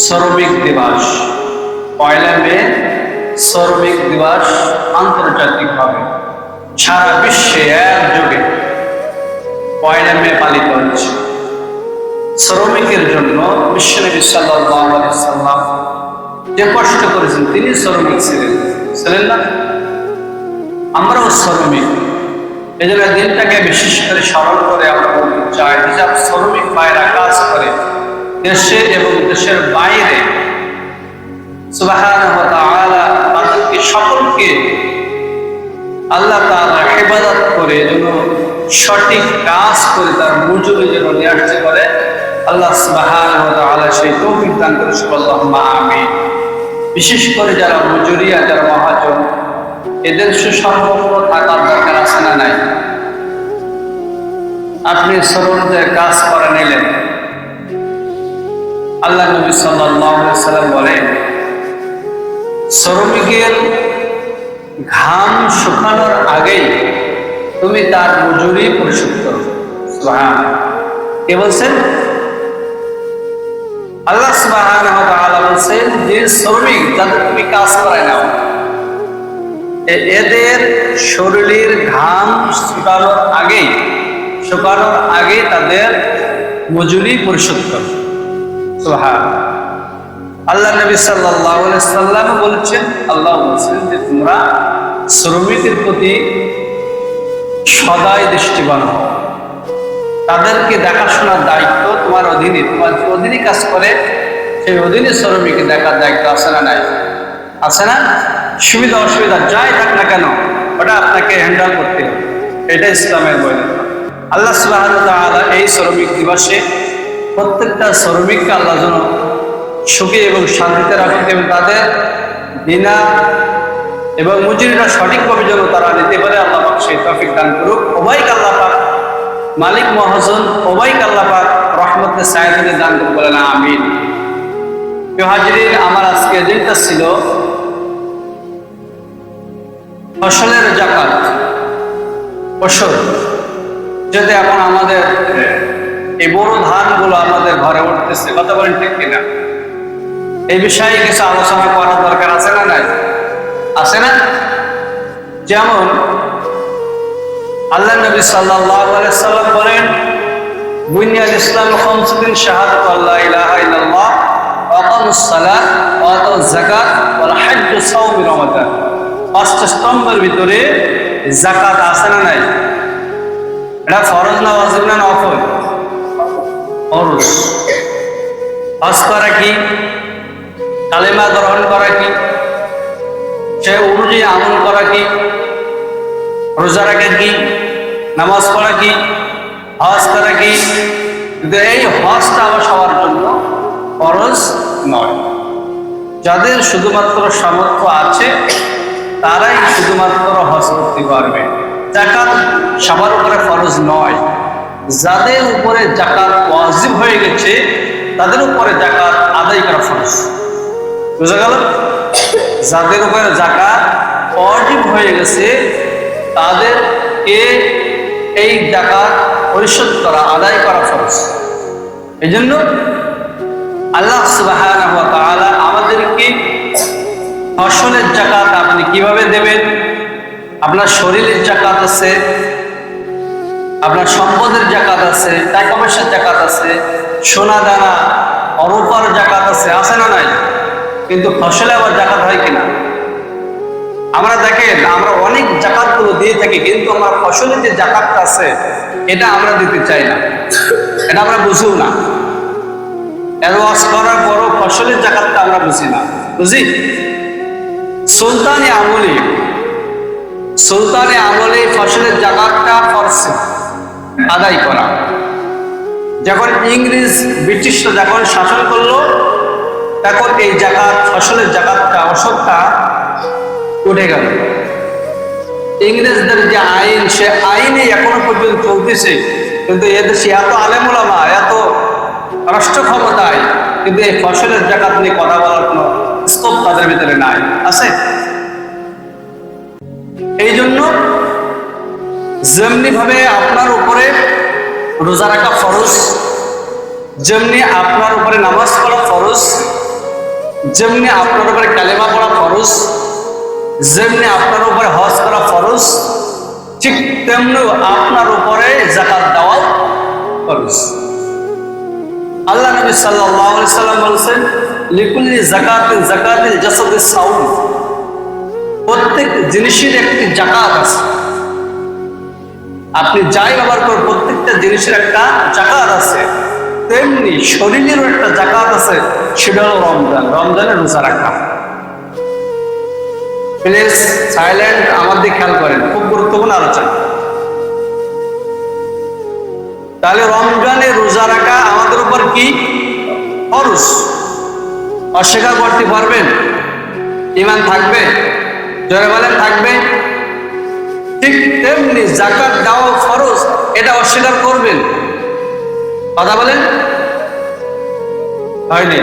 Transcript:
শ্রমিক দিবস 1 মে শ্রমিক দিবস আন্তর্জাতিকভাবে সারা বিশ্বে একযোগে 1 মে পালিত হচ্ছে। শ্রমিকের জন্য বিশ্বনবী সাল্লাল্লাহু আলাইহি সাল্লাম যে কষ্ট করেছেন, তিনি শ্রমিক ছিলেন না? আমরাও শ্রমিক। এই জন্য দিনটাকে বিশেষ করে স্মরণ করে আমরা বলতে চাই, যেসব শ্রমিক ভাইরা কাজ করে দেশে এবং দেশের বাইরে, সুবহানাহু ওয়া তাআলা তাদেরকে সকলকে আল্লাহ তাআলা ইবাদত করে যেন সঠিক কাজ করে তার মজুরি যেন নির্ধারিত করে, আল্লাহ সুবহানাহু ওয়া তাআলা সেই তৌফিক দান করে। আল্লাহুম্মা আমিন। বিশেষ করে যারা মজুরিয়া, যারা মহাজন, এদের সুসম্পন্ন থাকার দরকার আছে না নাই? আপনি শ্রমিকদের কাজ করে নিলেন, আল্লাহ নবী সাল্লাল্লাহু আলাইহি সাল্লাম বলেন, শ্রমিকের ঘাম শুকানোর আগেই তুমি তার মজুরি পরিশোধ করো। সুবহানাল্লাহ। কে বলছেন? আল্লাহ সুবহানাহু ওয়া তাআলা বলছেন যে শ্রমিক যাদের তুমি কাজ করায় নাও, এদের শরীরের ঘাম শুকানোর আগে তাদের মজুরি পরিশোধ করো। সুবহানাল্লাহ। আল্লাহ নবী সাল্লাল্লাহু আলাইহি সাল্লাম বলেছেন, আল্লাহ বলেছেন যে তোমরা শ্রমিকের প্রতি সদাই দৃষ্টিবান হও, তাদেরকে দেখাশোনার দায়িত্ব তোমার অধীনে, তোমার যে অধীনে কাজ করে সেই অধীনে শ্রমিককে দেখার দায়িত্ব আছে না নাই? আছে না? সুবিধা অসুবিধা যাই থাক না কেন, ওটা আপনাকে হ্যান্ডেল করতে হবে। এটা ইসলামের বই। আল্লাহ সুবহানাহু ওয়া তাআলা এই শ্রমিক দিবসে প্রত্যেকটা শ্রমিককে আল্লাহ যেন সুখী এবং শান্তিতে রাখুন এবং তাদের বিনা এবং মজুরিটা সঠিকভাবে যেন তারা নিতে পারে, আল্লাহ পাক সেই তৌফিক দান করুক। উভয়কে আল্লাহ পাক, মালিক মহাজন উভয়কে আল্লাহ পাক রহমতের সায়াতে দান করুক, বলেন আমিন। প্রিয় হাজিরিন, আমার আজকে দিনটা ছিল ফসলের যাকাত। ফসল যদি এখন আমাদের এই বড় ধানগুলো আমাদের ঘরে উঠতেছে, কথা বলেন ঠিক কিনা? এই বিষয়ে কিছু আলোচনা করার দরকার আছে না নাই? আছে না? যেমন আল্লাহ নবী সাল্লাল্লাহু আলাইহি সাল্লাম বলেন, বুনিয়াল ইসলাম খামসুন শাহাদাতু আল্লা ইলাহা ইল্লাল্লাহ ওয়া ইকামুস সালাত ওয়া আতাউজ যাকাত ওয়াল হজ্জ সাওম রমাদান। 5টা স্তম্ভের ভিতরে যাকাত আছে না নাই? এটা ফরজ না ওয়াজিব না নফল? ফরজ। হজ করা কি? কালেমা গ্রহণ করা কি? সে অনুযায়ী আমল করা কি? রোজা রাখা কি? নামাজ পড়া কি? হজ করা কি? কিন্তু এই হজটা আবার সবার জন্য ফরজ নয়। যাদের শুধুমাত্র সামর্থ্য আছে তারাই শুধুমাত্র হজ করতে পারবে। যাকাত সবার উপরে ফরজ নয়। যাদের উপরে যাকাত ওয়াজিব হয়ে গেছে তাদের উপরে যাকাত আদায় করা ফরজ। বুঝা গেল? যাদের উপরে যাকাত ওয়াজিব হয়ে গেছে তাদেরকে এই যাকাত পরিশোধ করা, আদায় করা ফরজ। এই জন্য আল্লাহ সুবহানাহু ওয়া তাআলা আমাদেরকে ফসলের যাকাত আপনি কিভাবে দেবেন? আপনার শরীরের যাকাত আছে, আপনার সম্পদের যাকাত আছে, টাকা পয়সার যাকাত আছে, সোনা দানা অরূপার যাকাত আছে, আছে না নাই? কিন্তু ফসলে আবার যাকাত হয় কিনা? আমরা দেখেন, আমরা অনেক যাকাতগুলো দিয়ে থাকি, কিন্তু আমার ফসলের যে যাকাতটা আছে এটা আমরা দিতে চাই না, এটা আমরা বুঝিও না। এর ওয়াজ করার পরও ফসলের যাকাতটা আমরা বুঝি না। বুঝি? সুলতানি আমলে ফসলের যাকাতটা ফরজ আদায় করা। যখন ইংরেজ ব্রিটিশরা যখন শাসন করলো তখন এই যাকাত, ফসলের যাকাতটা অবসরটা উঠে গেল। ইংরেজদের যে আইন, সে আইনে এখনো পর্যন্ত চলতেছে, কিন্তু এদেশে এত আলেম ওলামা, এত রাষ্ট্র ক্ষমতায়, কিন্তু এই ফসলের যাকাত নিয়ে কথা বলার কোনো স্কোপ তাদের ভিতরে নাই। আছে? এই জন্য যেমনি ভাবে আপনার উপরে রোজা রাখা ফরজ, যেমনি আপনার উপরে নামাজ পড়া ফরজ, যেমনি আপনার উপরে কালেমা পড়া ফরজ, যেমনি আপনার উপরে হজ করা ফরজ, ঠিক তেমনি আপনার উপরে যাকাত দেওয়াও ফরজ। আল্লাহ নবী সাল্লাল্লাহু আলাইহি সাল্লাম বলেছেন, লিকুল্লি যাকাতিন যাকাতিল জাসাদিস সাউম, প্রত্যেক জিনিসের একটি যাকাত আছে। আপনি যাই ব্যবহার করেন প্রত্যেকটা জিনিসের একটা যাকাত আছে, তেমনি শরীরেরও একটা যাকাত আছে, সেটা হলো রমজান, রমজানের রোজা রাখা। প্লিজ সাইলেন্ট, আমার দিকে খেয়াল করেন, খুব গুরুত্বপূর্ণ আলোচনা। তাহলে রমজানে রোজা রাখা আমাদের উপর কি ফরজ? অস্বীকার করতে পারবেন? ঈমান থাকবে? জোরে বলেন থাকবে। ঠিক তেমনি যাকাত দেওয়া ফরজ, এটা অস্বীকার করবেন? কথা বলেন, হয়নি?